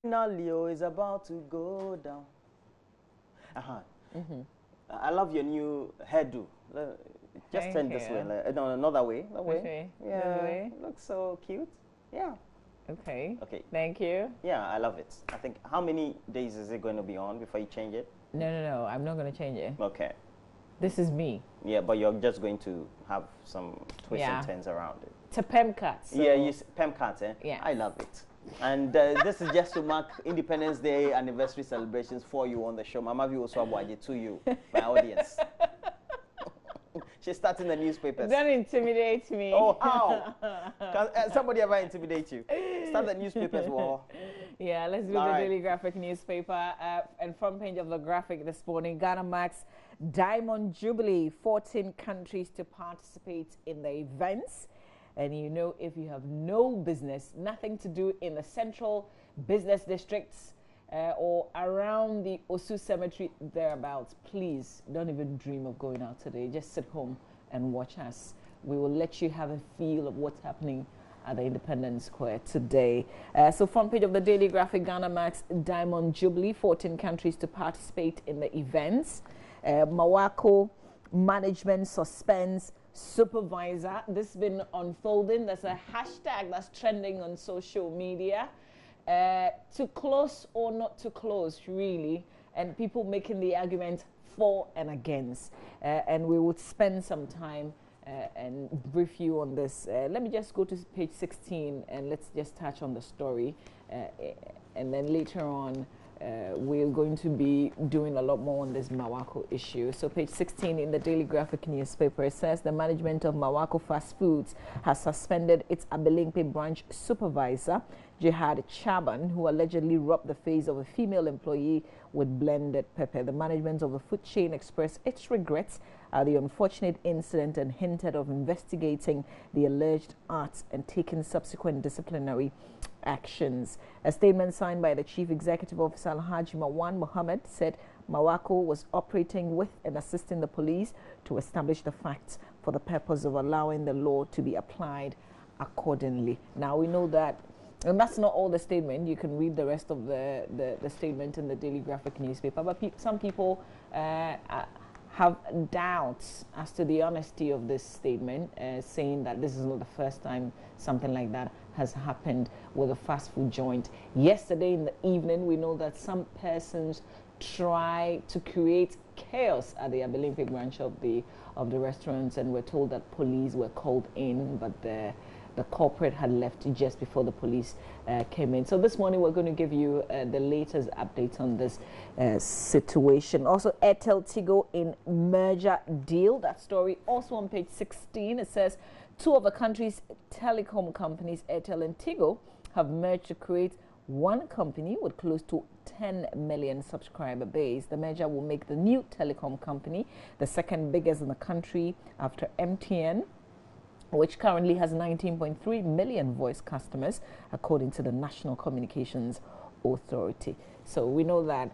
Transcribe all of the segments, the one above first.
Leo is about to go down. I love your new hairdo. Just Thank turn this you. way. No, another way. That way. Okay. Yeah. This way. Looks so cute. Yeah. Okay. Okay. Thank you. Yeah, I love it. I think, how many days is it going to be on before you change it? No. I'm not going to change it. Okay. This is me. Yeah, but you're just going to have some twists Yeah. and turns around it. It's a perm cut. So Yeah, you Pem cut, eh? Yeah. I love it. And this is just to mark Independence Day anniversary celebrations for you on the show. Mama View also to you, my audience. She's starting the newspapers. Don't intimidate me. Oh, how? Can somebody ever intimidate you? Start the newspapers war. Yeah, let's do All the right. Daily Graphic newspaper. And front page of the graphic this morning, Ghana marks Diamond Jubilee, 14 countries to participate in the events. And you know, if you have no business, nothing to do in the central business districts or around the Osu Cemetery thereabouts, please don't even dream of going out today. Just sit home and watch us. We will let you have a feel of what's happening at the Independence Square today. So front page of the Daily Graphic, Ghana marks Diamond Jubilee, 14 countries to participate in the events. Mawako management suspends supervisor. This has been unfolding. There's a hashtag that's trending on social media. To close or not to close, really, and people making the argument for and against. And we would spend some time and brief you on this. Let me just go to page 16 and let's just touch on the story. And then later on, we're going to be doing a lot more on this Mawako issue. So page 16 in the Daily Graphic newspaper, it says the management of Mawako Fast Foods has suspended its Abelimpe branch supervisor, Jihad Chaban, who allegedly rubbed the face of a female employee with blended pepper. The management of the food chain expressed its regrets at the unfortunate incident and hinted of investigating the alleged acts and taking subsequent disciplinary actions. A statement signed by the Chief Executive Officer Alhaji Mawan Mohammed said Mawako was operating with and assisting the police to establish the facts for the purpose of allowing the law to be applied accordingly. Now we know that, and that's not all the statement. You can read the rest of the statement in the Daily Graphic newspaper. But some people have doubts as to the honesty of this statement, saying that this is not the first time something like that has happened with a fast food joint. Yesterday in the evening, we know that some persons try to create chaos at the Abelimpe branch of the restaurants, and we're told that police were called in, but the culprit had left just before the police came in. So this morning we're going to give you the latest updates on this situation. Also, Airtel Tigo in merger deal. That story also on page 16. It says two of the country's telecom companies, Airtel and Tigo, have merged to create one company with close to 10 million subscriber base. The merger will make the new telecom company the second biggest in the country after MTN, which currently has 19.3 million voice customers, according to the National Communications Authority. So we know that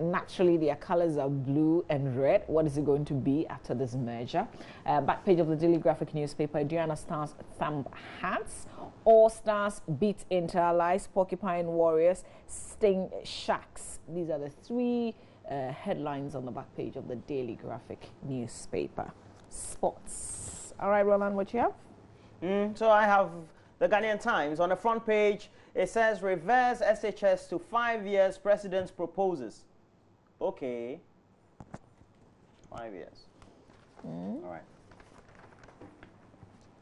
naturally their colors are blue and red. What is it going to be after this merger? Back page of the Daily Graphic newspaper, Diana Stars thumb hats. All Stars beat Inter Allies, Porcupine Warriors, Sting Sharks. These are the three headlines on the back page of the Daily Graphic newspaper. Sports. All right, Roland, what you have? So I have the Ghanaian Times. On the front page, it says, reverse SHS to 5 years, President proposes. Okay. 5 years. All right.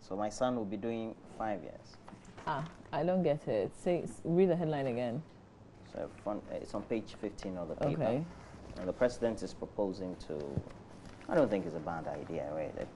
So my son will be doing 5 years. I don't get it. Read the headline again. So it's on page 15 of the paper. Okay. And the president is proposing to, I don't think it's a bad idea, really.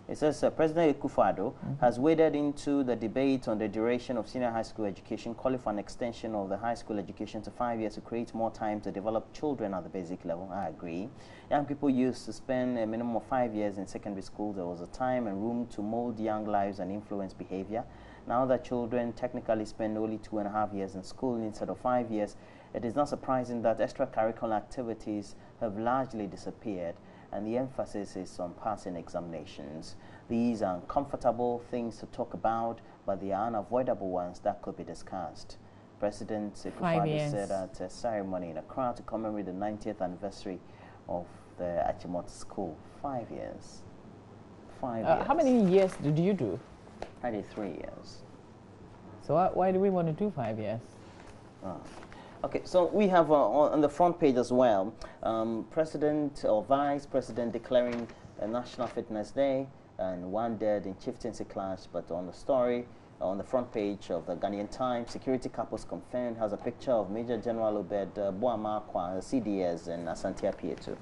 It says President Akufo-Addo has waded into the debate on the duration of senior high school education, calling for an extension of the high school education to 5 years to create more time to develop children at the basic level. I agree. Young people used to spend a minimum of 5 years in secondary school. There was a time and room to mold young lives and influence behavior. Now that children technically spend only 2.5 years in school instead of 5 years, it is not surprising that extracurricular activities have largely disappeared, and the emphasis is on passing examinations. These are uncomfortable things to talk about, but they are unavoidable ones that could be discussed. President Akufo-Addo said at a ceremony in Accra to commemorate the 90th anniversary of the Achimota School. 5 years. 5 years. How many years did you do? I did 3 years. So why do we want to do 5 years? Okay, so we have on the front page as well, President or Vice President declaring a National Fitness Day and 1 dead in chieftaincy clash. But on the story, on the front page of the Ghanaian Times, security couples confirmed, has a picture of Major General Obed Boamakwa, CDS, and Asante Apieto.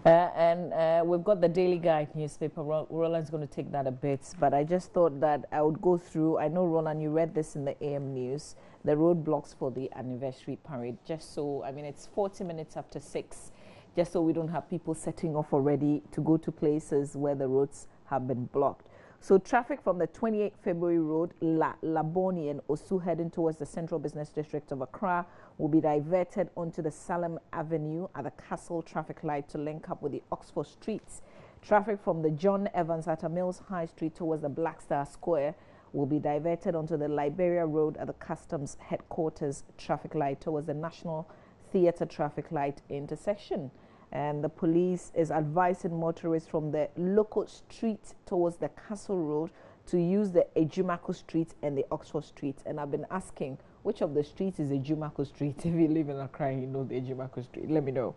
And we've got the Daily Guide newspaper. Roland's going to take that a bit, but I just thought that I would go through. I know, Roland, you read this in the AM News, the roadblocks for the anniversary parade. Just so, I mean, it's 40 minutes after 6, just so we don't have people setting off already to go to places where the roads have been blocked. So traffic from the 28th February Road, Laboni and Osu heading towards the Central Business District of Accra will be diverted onto the Salem Avenue at the Castle traffic light to link up with the Oxford Streets. Traffic from the John Evans at Mills High Street towards the Black Star Square will be diverted onto the Liberia Road at the Customs Headquarters traffic light towards the National Theatre traffic light intersection. And the police is advising motorists from the local street towards the Castle Road to use the Ejumako Street and the Oxford Street. And I've been asking, which of the streets is Ejumako Street? If you live in Accra, you know the Ejumako Street. Let me know.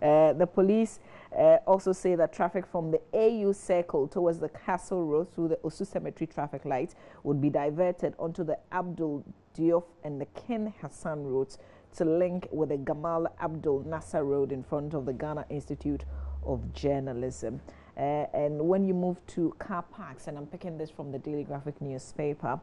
The police also say that traffic from the AU Circle towards the Castle Road through the Osu Cemetery traffic light would be diverted onto the Abdul Diop and the Ken Hassan roads to link with the Gamal Abdul Nasser Road in front of the Ghana Institute of Journalism. And when you move to car parks, and I'm picking this from the Daily Graphic newspaper,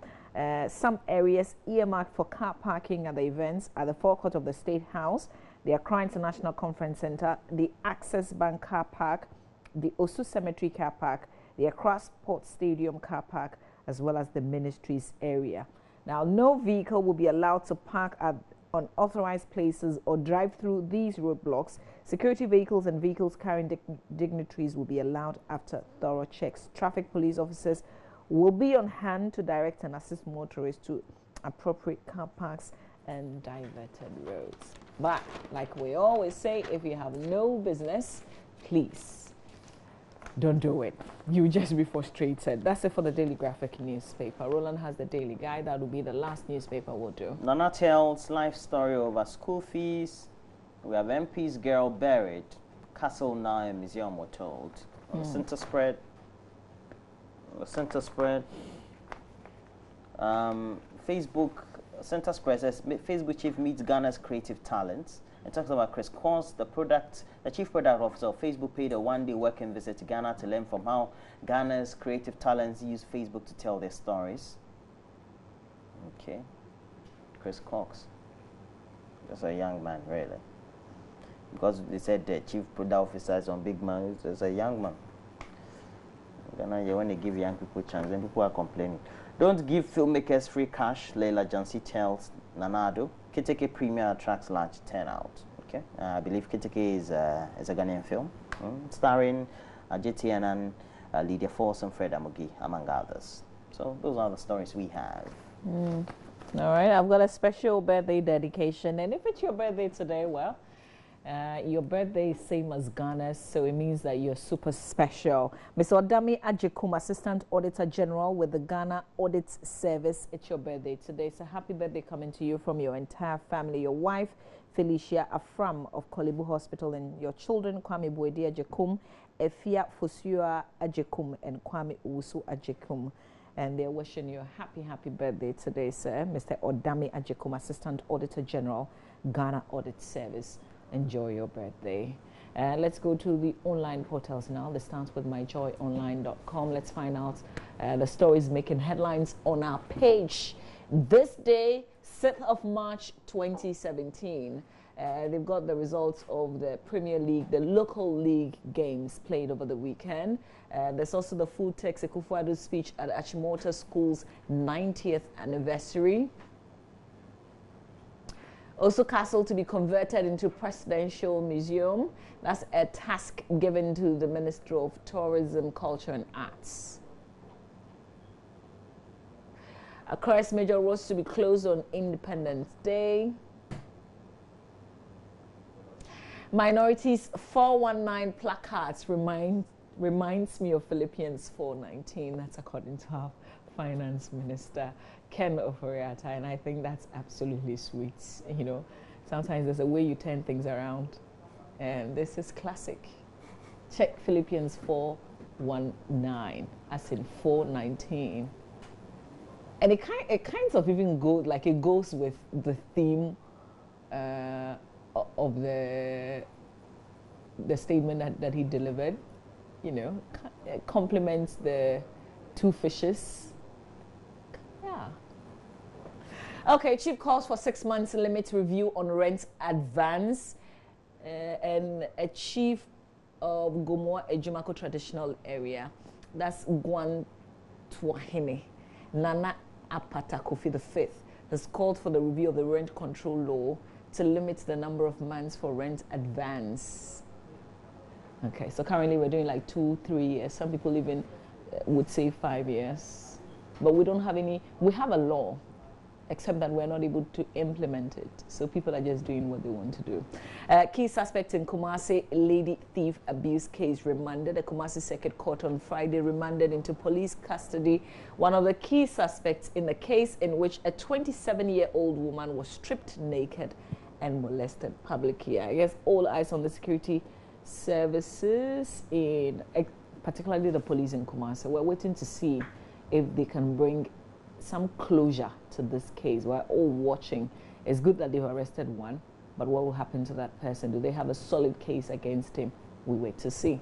some areas earmarked for car parking at the events are the forecourt of the State House, the Accra International Conference Center, the Access Bank car park, the Osu Cemetery car park, the Accra Sports Stadium car park, as well as the Ministries area. Now, no vehicle will be allowed to park at unauthorized places or drive through these roadblocks. Security vehicles and vehicles carrying dignitaries will be allowed after thorough checks. Traffic police officers will be on hand to direct and assist motorists to appropriate car parks and diverted roads. But like we always say, if you have no business, please don't do it. You just be frustrated. That's it for the Daily Graphic newspaper. Roland has the Daily Guide. That will be the last newspaper we'll do. Nana tells life story over school fees. We have MP's girl buried. Castle now a museum, we're told. On the center spread. Facebook center spread says Facebook chief meets Ghana's creative talents. It talks about Chris Kwons, the chief product officer of Facebook, paid a one-day working visit to Ghana to learn from how Ghana's creative talents use Facebook to tell their stories. Okay. Chris Cox. That's a young man, really. Because they said the chief product officer is on big man, it's a young man. Ghana, when they give young people a chance, then people are complaining. Don't give filmmakers free cash, Leila Jansi tells Nanado. Keteke premiere attracts large turnout. Okay, I believe Keteke is a Ghanaian film, starring Ajiti Anan, Lydia Force, and Fred Amogi, among others. So those are the stories we have. All right, I've got a special birthday dedication, and if it's your birthday today, well, your birthday is same as Ghana's, so it means that you're super special. Mr. Odami Ajekum, Assistant Auditor General with the Ghana Audit Service. It's your birthday today, so happy birthday coming to you from your entire family, your wife, Felicia Afram of Kolebu Hospital, and your children, Kwame Boedi Ajekum, Efia Fosua Ajekum, and Kwame Usu Ajekum. And they're wishing you a happy birthday today, sir. Mr. Odami Ajekum, Assistant Auditor General, Ghana Audit Service. Enjoy your birthday. Let's go to the online portals now. This starts with myjoyonline.com. Let's find out the stories making headlines on our page. This day, 6th of March 2017, they've got the results of the Premier League, the local league games played over the weekend. There's also the full text Akufo-Addo's speech at Achimota School's 90th anniversary. Also, Castle to be converted into presidential museum. That's a task given to the Ministry of Tourism, Culture and Arts. Across major roads to be closed on Independence Day. Minorities 419 placards reminds me of Philippians 4:19. That's according to our finance minister, Ken Oforiatta, and I think that's absolutely sweet. You know, sometimes there's a way you turn things around, and this is classic. Check Philippians 4:19, as in 4:19. And it kind of even goes, like it goes with the theme of the statement that he delivered. You know, it complements the 2 fishes. Yeah. Okay, chief calls for 6 months limit review on rent advance. And a chief of Gomoa Ejumako traditional area, that's Gwan Tuahene, Nana Apata Kofi V, has called for the review of the rent control law to limit the number of months for rent advance. Okay, so currently we're doing like 2-3 years. Some people even would say 5 years. But we don't have any, we have a law, except that we're not able to implement it. So people are just doing what they want to do. Key suspect in Kumasi lady thief abuse case remanded. The Kumasi Circuit Court on Friday remanded into police custody one of the key suspects in the case in which a 27-year-old woman was stripped naked and molested publicly. I guess all eyes on the security services, in particularly the police in Kumasi. We're waiting to see if they can bring some closure to this case. We're all watching. It's good that they've arrested one, but what will happen to that person? Do they have a solid case against him? We wait to see.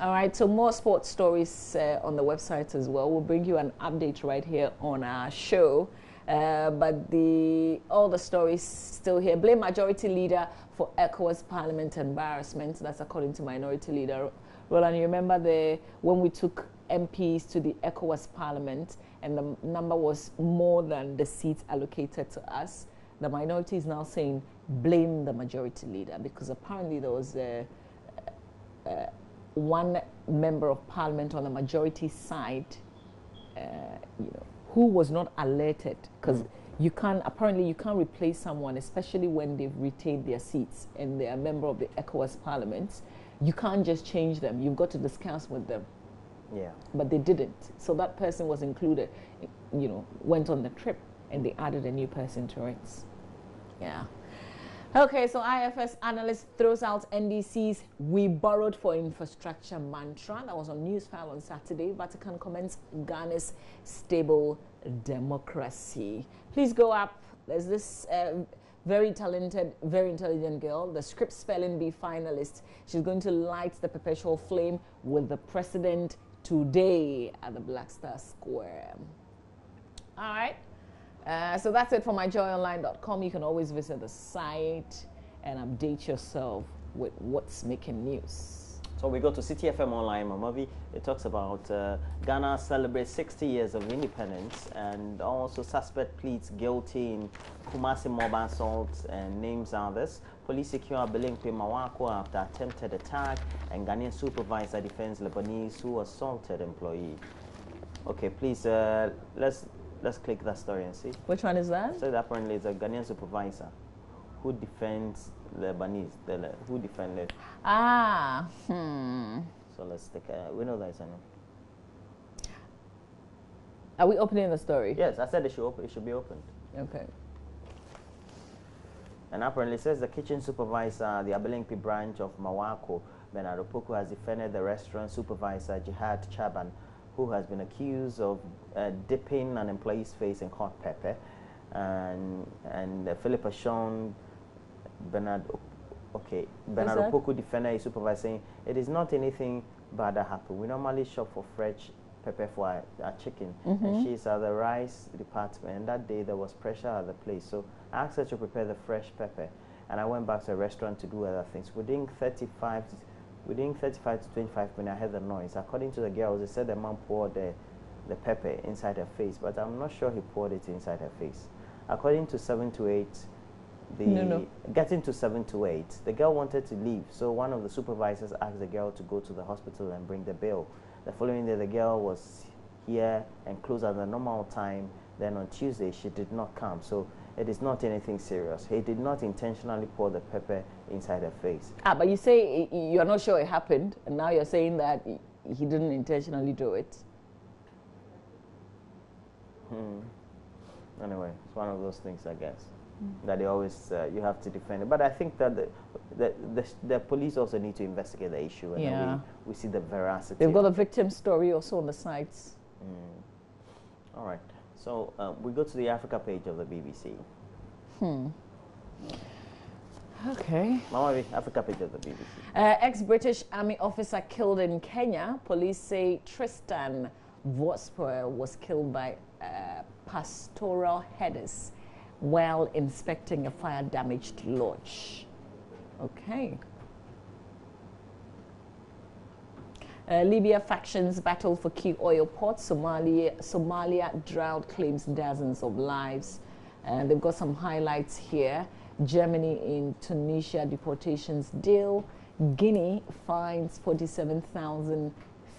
All right, so more sports stories on the website as well. We'll bring you an update right here on our show. But all the stories still here. Blame majority leader for ECOWAS parliament embarrassment. That's according to minority leader. Roland, you remember when we took MPs to the ECOWAS parliament and the number was more than the seats allocated to us? The minority is now saying blame the majority leader, because apparently there was one member of parliament on the majority side, who was not alerted, because apparently you can't replace someone, especially when they've retained their seats and they're a member of the ECOWAS parliament. You can't just change them. You've got to discuss with them. Yeah. But they didn't. So that person was included, went on the trip, and they added a new person to it. Yeah. Okay, so IFS analyst throws out NDC's "we borrowed for infrastructure" mantra. That was on Newsfile on Saturday. Vatican comments Ghana's stable democracy. Please go up. There's this very talented, very intelligent girl, the Script Spelling Bee finalist. She's going to light the perpetual flame with the president today at the Black Star Square. All right. So that's it for myjoyonline.com. You can always visit the site and update yourself with what's making news. So we go to City FM Online, Mamavi. It talks about Ghana celebrates 60 years of independence, and also suspect pleads guilty in Kumasi mob assault and names others. Police secure Belinkwe Mawako after attempted attack, and Ghanaian supervisor defends Lebanese who assaulted employee. Okay, please let's click that story and see. Which one is that? So apparently it's a Ghanaian supervisor who defends Lebanese, who defended. So let's take we know that it's a no. Are we opening the story? Yes, I said it should be opened. Okay. And apparently it says the kitchen supervisor, the Abelempi branch of Mawako, Bernardo Poku, has defended the restaurant supervisor, Jihad Chaban, who has been accused of dipping an employee's face in hot pepper. And Philip has shown Bernardo Poku defended his supervisor, saying, "It is not anything bad that happened. We normally shop for fresh pepper for our chicken." And she's at the rice department, and that day there was pressure at the place. So I asked her to prepare the fresh pepper, and I went back to the restaurant to do other things. Within 35 to 25 minutes, I heard the noise. According to the girls, they said the man poured the pepper inside her face, but I'm not sure he poured it inside her face. According to 7 to 8, getting to 7 to 8, the girl wanted to leave, so one of the supervisors asked the girl to go to the hospital and bring the bill. The following day, the girl was here and close at the normal time. Then on Tuesday, she did not come. So it is not anything serious. He did not intentionally pour the pepper inside her face. But you say you're not sure it happened, and now you're saying that he didn't intentionally do it. Anyway, it's one of those things, I guess, that they always, you have to defend it. But I think that the police also need to investigate the issue, and then we see the veracity. They've got a victim story also on the sites. All right. So we go to the Africa page of the BBC. Okay. Mama, Africa page of the BBC. Ex-British Army officer killed in Kenya. Police say Tristan Vosper was killed by pastoral headers while inspecting a fire-damaged lodge. Okay. Libya factions battle for key oil ports. Somalia drought claims dozens of lives. And they've got some highlights here. Germany in Tunisia deportations deal. Guinea finds 47,000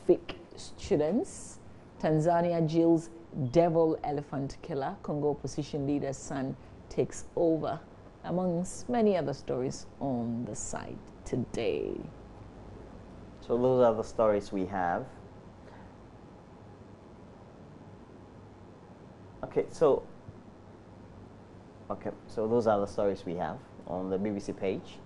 fake students. Tanzania jails devil elephant killer. Congo opposition leader's son takes over. Amongst many other stories on the site today. So those are the stories we have. Okay, so those are the stories we have on the BBC page.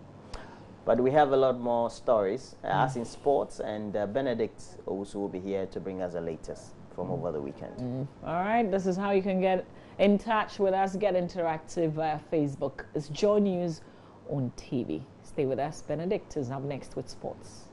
But we have a lot more stories, as in sports, and Benedict also will be here to bring us the latest from over the weekend. All right, this is how you can get in touch with us, get interactive via Facebook. It's JoyNews on TV. Stay with us. Benedict is up next with sports.